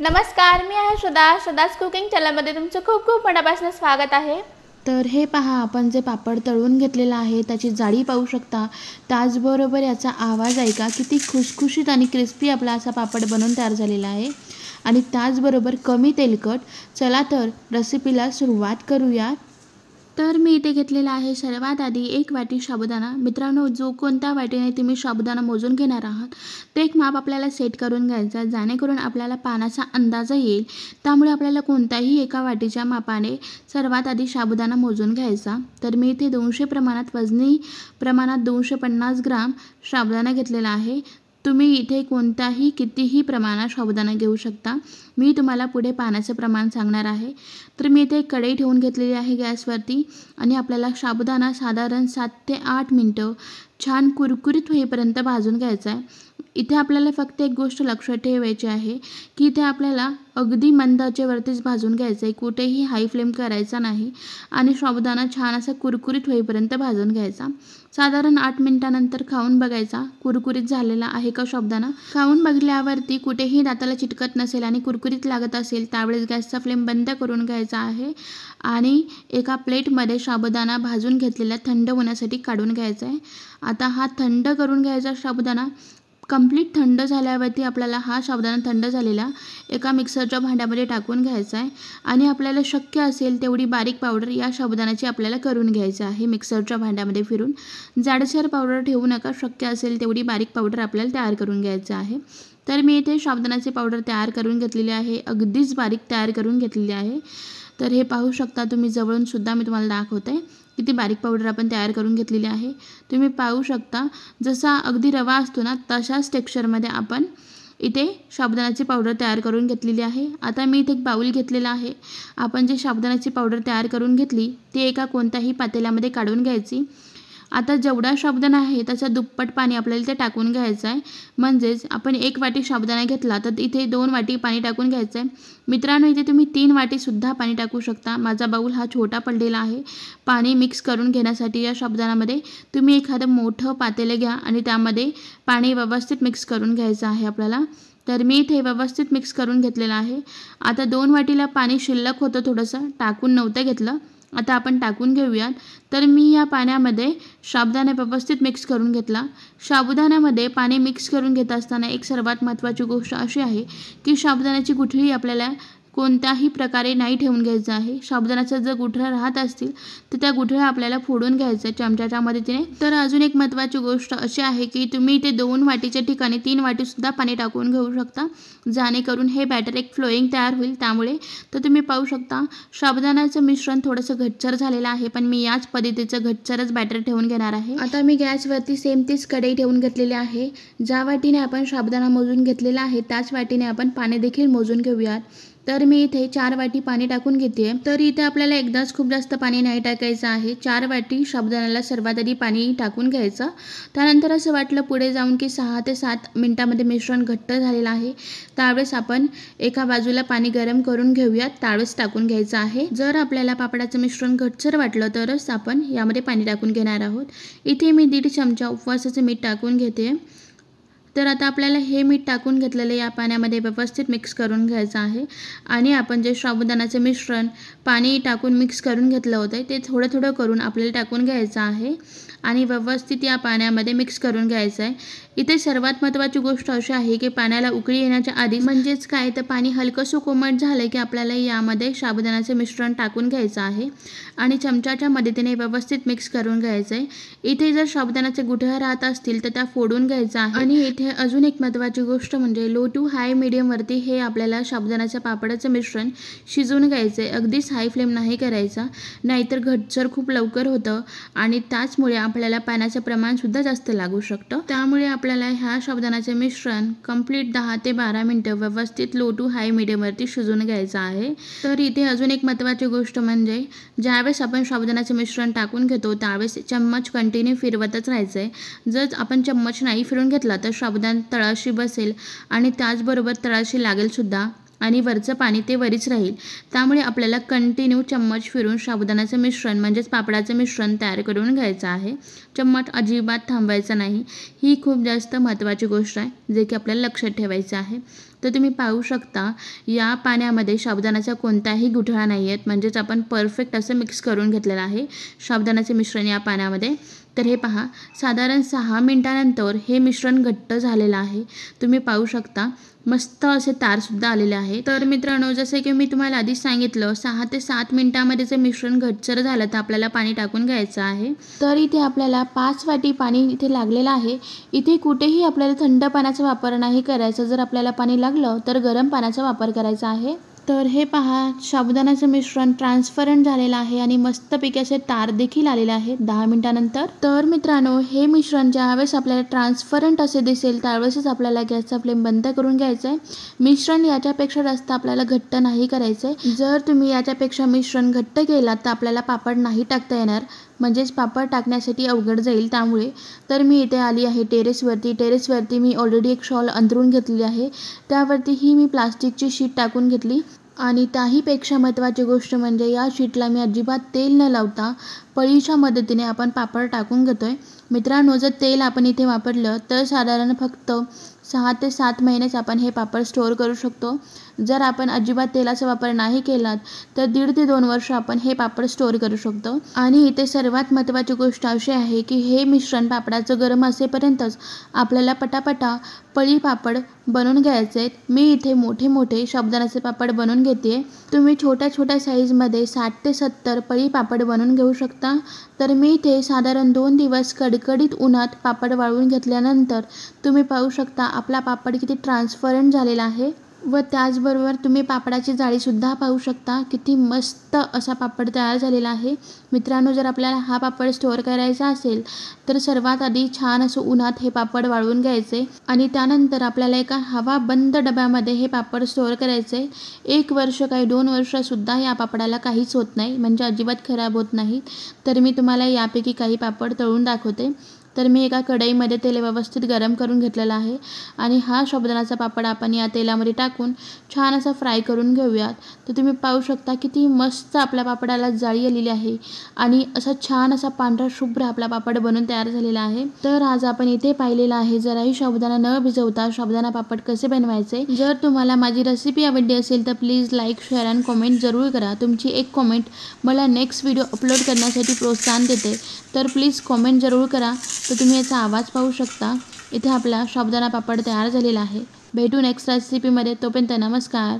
नमस्कार, मी आहे श्रद्धाच कुकिंग चॅनलमध्ये तुमचं खूप खूप मनापासून स्वागत आहे। तर हे पहा, आपण जे पापड तळून घेतलेला आहे त्याची जाडी पाहू शकता। त्याचबरोबर याचा आवाज ऐका, किती खुसखुशीत आणि क्रिस्पी आपला असा पापड बनवून तयार झालेला आहे आणि त्याचबरोबर कमी तेलकट। चला तर रेसिपीला सुरुवात करूया। तर मी इथे घेतलेला आहे सर्वात आधी 1 वाटी साबुदाणा। मित्रांनो, जो कोणत्या वाटीने तुम्ही साबुदाणा मोजून घेणार आहात ते एक माप आपल्याला सेट करून घ्यायचं, जेणेकरून आपल्याला पाण्याचा अंदाज येईल। त्यामुळे आपल्याला कोणत्याही एका वाटीच्या मापाने सर्वात आधी साबुदाणा मोजून घ्यायचा। तर मी इथे 200 प्रमाणात वजनी प्रमाणात 250 ग्राम साबुदाणा घेतलेला आहे। तुम्ही इथे कोणत्याही कितीही प्रमाणात साबुदाणा घेऊ शकता। मी तुम्हाला पुढे पाण्याचं प्रमाण सांगणार आहे। तर मी इथे कढई ठेवून घेतलेली आहे गॅसवरती आणि आपल्याला साबुदाणा साधारण 7 ते 8 मिनिटं छान कुरकुरीत होईपर्यंत भाजून घ्यायचा आहे। इथे आपल्याला फक्त एक गोष्ट लक्षात ठेवायची आहे की इथे आपल्याला अगदी मंद आचेवरतीच भाजून घ्यायचं आहे, कुठेही हाय फ्लेम करायचा नाही आणि साबुदाणा छान असा कुरकुरीत होईपर्यंत भाजून घ्यायचा। साधारण 8 मिनिटांनंतर खाऊन बघायचा कुरकुरीत झालेला आहे का साबुदाणा। खाऊन बघल्यावरती कुठेही दाताला चिटकत नसेल आणि कुरकुरीत लागत असेल त्यावेळेस गॅसचा फ्लेम बंद करून घ्यायचा आहे आणि एका प्लेटमध्ये साबुदाणा भाजून घेतलेला थंड होण्यासाठी काढून घ्यायचा आहे। आता हा थंड करून घ्यायचा साबुदाणा कंप्लीट थंड झाल्यावरती आपल्याला हा साबुदाणा थंड झालेला एका मिक्सरच्या भांड्यामध्ये टाकून घ्यायचा आहे आणि आपल्याला शक्य असेल तेवढी बारीक पावडर या साबुदाण्याची आपल्याला करून घ्यायची आहे। मिक्सरच्या भांड्यामध्ये फिरून जाडसर पावडर ठेवू नका, शक्य असेल तेवढी बारीक पावडर आपल्याला तयार करून घ्यायची आहे। तर मी इथे साबुदाण्याची पावडर तयार करून घेतलेली आहे, अगदीच बारीक तयार करून घेतलेली आहे। तर हे पाहू शकता तुम्ही, जवळून सुद्धा मी तुम्हाला दाखवते किती बारीक पावडर आपण तयार करून घेतलेली आहे। तुम्ही पाहू शकता जसा अगदी रवा असतो ना तशाच टेक्स्चरमध्ये आपण इथे साबुदाण्याची पावडर तयार करून घेतलेली आहे। आता मी इथे एक बाउल घेतलेला आहे। आपण जे साबुदाण्याची पावडर तयार करून घेतली ती एका कोणत्याही पातेल्यामध्ये काढून घ्यायची। आता जेवढा साबुदाणा आहे त्याच्या दुप्पट पाणी आपल्याला इथे टाकून घ्यायचं आहे। म्हणजेच आपण 1 वाटी साबुदाणा घेतला तर इथे 2 वाटी पाणी टाकून घ्यायचं आहे। मित्रांनो, इथे तुम्ही 3 वाटीसुद्धा पाणी टाकू शकता। माझा बाउल हा छोटा पडलेला आहे। पाणी मिक्स करून घेण्यासाठी या साबुदाण्यामध्ये तुम्ही एखादं मोठं पातेलं घ्या आणि त्यामध्ये पाणी व्यवस्थित मिक्स करून घ्यायचं आहे आपल्याला। तर मी इथे व्यवस्थित मिक्स करून घेतलेलं आहे। आता 2 वाटीला पाणी शिल्लक होतं, थोडंसं टाकून नव्हतं घेतलं, आता आपण टाकून घेऊयात। तर मी या पाण्यामध्ये साबुदाणा व्यवस्थित मिक्स करून घेतला। साबुदाण्यामध्ये पाणी मिक्स करून घेत असताना एक सर्वात महत्त्वाची गोष्ट अशी आहे की साबुदाण्याची गुठळी आपल्याला कोणत्याही प्रकारे नाही ठेवून घ्यायचं आहे। साबुदाण्याचा जर गुठळ्या राहत असतील तर त्या गुठळ्या आपल्याला फोडून घ्यायच्या चमच्याच्या मदतीने। तर अजून एक महत्त्वाची गोष्ट अशी आहे की तुम्ही इथे 2 वाटीच्या ठिकाणी 3 वाटीसुद्धा पाणी टाकून घेऊ शकता, जेणेकरून हे बॅटर एक फ्लोईंग तयार होईल त्यामुळे। तर तुम्ही पाहू शकता साबुदाण्याचं मिश्रण थोडंसं घट्टसर झालेलं आहे, पण मी याच पद्धतीचं घट्टसरच बॅटर ठेवून घेणार आहे। आता मी गॅसवरती सेम तीच कढई ठेवून घेतलेली आहे। ज्या वाटीने आपण साबुदाणा मोजून घेतलेला आहे त्याच वाटीने आपण पाणी देखील मोजून घेऊयात। तर मी इथे 4 वाटी पाणी टाकून घेते। तर इथे आपल्याला एकदाच खूप जास्त पाणी नाही टाकायचं आहे। 4 वाटी साबुदाण्याला सर्वात आधी पाणी टाकून घ्यायचं। त्यानंतर असं वाटलं पुढे जाऊन की 6 ते 7 मिनिटांमध्ये मिश्रण घट्ट झालेलं आहे, त्यावेळेस आपण एका बाजूला पाणी गरम करून घेऊयात, त्यावेळेस टाकून घ्यायचं आहे। जर आपल्याला पापडाचं मिश्रण घट्टसर वाटलं तरच आपण यामध्ये पाणी टाकून घेणार आहोत। इथे मी 1.5 चमचा उपवासाचं मीठ टाकून घेते। तर आता आपल्याला हे मीठ टाकून घेतलेलं या पाण्यामध्ये व्यवस्थित मिक्स करून घ्यायचं आहे आणि आपण जे साबुदाण्याचं मिश्रण पाणी टाकून मिक्स करून घेतलं होतं ते थोडं थोडं करून आपल्याला टाकून घ्यायचं आहे आणि व्यवस्थित या पाण्यामध्ये मिक्स करून घ्यायचं आहे। इथे सर्वात महत्त्वाची गोष्ट अशी आहे की पाण्याला उकळी येण्याच्या आधी, म्हणजेच काय तर पाणी हलकंसं कोमट झालं की आपल्याला यामध्ये साबुदाण्याचं मिश्रण टाकून घ्यायचं आहे आणि चमच्याच्या मदतीने व्यवस्थित मिक्स करून घ्यायचं आहे। इथे जर साबुदाण्याचे गुठळ्या राहत असतील तर त्या फोडून घ्यायचं आहे। आणि इथे अजून एक महत्त्वाची गोष्ट म्हणजे लो टू हाय मीडियमवरती हे आपल्याला साबुदाण्याचं पापडाचं मिश्रण शिजवून घ्यायचं आहे। अगदीच हाय फ्लेम नाही करायचा, नाहीतर घट्टसर खूप लवकर होतं आणि त्याचमुळे आपल्याला पाण्याचं प्रमाणसुद्धा जास्त लागू शकतं। त्यामुळे आपल्याला ह्या साबुदाण्याचे मिश्रण कंप्लीट 10 ते 12 मिनिटं व्यवस्थित लो टू हाय मीडियमवरती शिजवून घ्यायचं आहे। तर इथे अजून एक महत्त्वाची गोष्ट म्हणजे ज्यावेळेस आपण साबुदाण्याचं मिश्रण टाकून घेतो त्यावेळेस चम्मच कंटिन्यू फिरवतच राहायचं आहे। जर आपण चम्मच नाही फिरवून घेतला तर साबुदाणा तळाशी बसेल आणि त्याचबरोबर तळाशी लागेल सुद्धा। आणि वरचं पाणी ते वरीच राहील. त्यामुळे आपल्याला कंटिन्यू चम्मच फिरून साबुदाण्याचं मिश्रण म्हणजेच पापडाचं मिश्रण तयार करून घ्यायचं आहे. चम्मच अजिबात थांबवायचा नाही. ही खूप जास्त महत्त्वाची गोष्ट आहे जे की आपल्याला लक्षात ठेवायचं आहे. तर तुम्ही पाहू शकता या पाण्यामध्ये साबुदाण्याचा कोणताही गुठळा नाही आहेत, म्हणजेच आपण परफेक्ट असं मिक्स करून घेतलेलं आहे साबुदाण्याचे मिश्रण या पाण्यामध्ये. तर हे पहा, साधारण 6 मिनिटानंतर हे मिश्रण घट्ट झालेलं आहे. तुम्ही पाहू शकता मस्त असे तारसुद्धा आलेले आहे. तर मित्रांनो, जसे की मी तुम्हाला आधीच सांगितलं 6 ते 7 मिनिटामध्ये जे मिश्रण घट्टसर झालं तर आपल्याला पाणी टाकून घ्यायचं आहे. तर इथे आपल्याला 5 वाटी पाणी इथे लागलेलं आहे. इथे कुठेही आपल्याला थंड पाण्याचा वापर नाही करायचा. जर आपल्याला पाणी लागलं तर गरम पाण्याचा वापर करायचा आहे. तर हे पहा, साबुदाण्याचं मिश्रण ट्रान्सपरंट झालेलं आहे आणि मस्तपैकी असे तार देखील आलेले आहेत 10 मिनिटानंतर. तर मित्रांनो, हे मिश्रण ज्यावेळेस आपल्याला ट्रान्सपरंट असे दिसेल त्यावेळेसच आपल्याला गॅसचा फ्लेम बंद करून घ्यायचा आहे. मिश्रण याच्यापेक्षा जास्त आपल्याला घट्ट नाही करायचं आहे. जर तुम्ही याच्यापेक्षा मिश्रण घट्ट केलात तर आपल्याला पापड नाही टाकता येणार, म्हणजेच पापड टाकण्यासाठी अवघड जाईल. त्यामुळे तर मी इथे आली आहे टेरेसवरती मी ऑलरेडी एक शॉल अंथरून घेतलेली आहे. त्यावरती ही मी प्लास्टिकची शीट टाकून घेतली आणि त्याहीपेक्षा महत्त्वाची गोष्ट म्हणजे या शीटला मी अजिबात तेल न लावता पळीच्या मदतीने आपण पापड टाकून घेतो आहे. मित्रांनो, जर तेल आपण इथे वापरलं तर साधारण फक्त 6 ते 7 महिनेच आपण हे पापड स्टोअर करू शकतो. जर आपण अजिबात तेलाचा वापर नाही केलात तर 1.5 ते 2 वर्ष आपण हे पापड स्टोअर करू शकतो. आणि इथे सर्वात महत्त्वाची गोष्ट अशी आहे की हे मिश्रण पापडाचं गरम असेपर्यंतच आपल्याला पटापटा पळी पापड बनवून घ्यायचे आहेत. मी इथे मोठे साबुदाण्याचे पापड बनवून घेते. तुम्ही छोट्या साईजमध्ये 60 ते 70 पळी पापड बनवून घेऊ शकता. तर मी इथे साधारण 2 दिवस कडकडीत उन्हात पापड वाळवून घेतल्यानंतर तुम्ही पाहू शकता आपला पापड किती ट्रान्सपरंट झालेला आहे. व त्याचबरोबर तुम्ही पापडाची जाळीसुद्धा पाहू शकता, किती मस्त असा पापड तयार झालेला आहे. मित्रांनो, जर आपल्याला हा पापड स्टोअर करायचा असेल तर सर्वात आधी छान असं उन्हात हे पापड वाळवून घ्यायचे आणि त्यानंतर आपल्याला एका हवा बंद डब्यामध्ये हे पापड स्टोअर करायचे. 1 वर्ष काही 2 वर्षसुद्धा या पापडाला काहीच होत नाही, म्हणजे अजिबात खराब होत नाही. तर मी तुम्हाला यापैकी काही पापड तळून दाखवते. तर मी एका कढईमध्ये तेल व्यवस्थित गरम करून घेतलेलं आहे आणि हा साबुदाण्याचा पापड आपण या तेलामध्ये टाकून छान असा फ्राय करून घेऊयात. तर तुम्ही पाहू शकता किती मस्त आपल्या पापडाला जाळी आलेली आहे आणि असा छान असा पांढरा शुभ्र आपला पापड बनून तयार झालेला आहे. तर आज आपण इथे पाहिलेलं आहे जराही साबुदाणा न भिजवता साबुदाणा पापड कसे बनवायचे. जर तुम्हाला माझी रेसिपी आवडली असेल तर प्लीज लाईक, शेअर आणि कमेंट जरूर करा. तुमची एक कमेंट मला नेक्स्ट व्हिडिओ अपलोड करण्यासाठी प्रोत्साहन देते. तर प्लीज कमेंट जरूर करा. तर तुम्ही याचा आवाज पाहू शकता. इथे आपला साबुदाणा पापड तयार झालेला आहे. भेटू नेक्स्ट रेसिपीमध्ये. तोपर्यंत नमस्कार.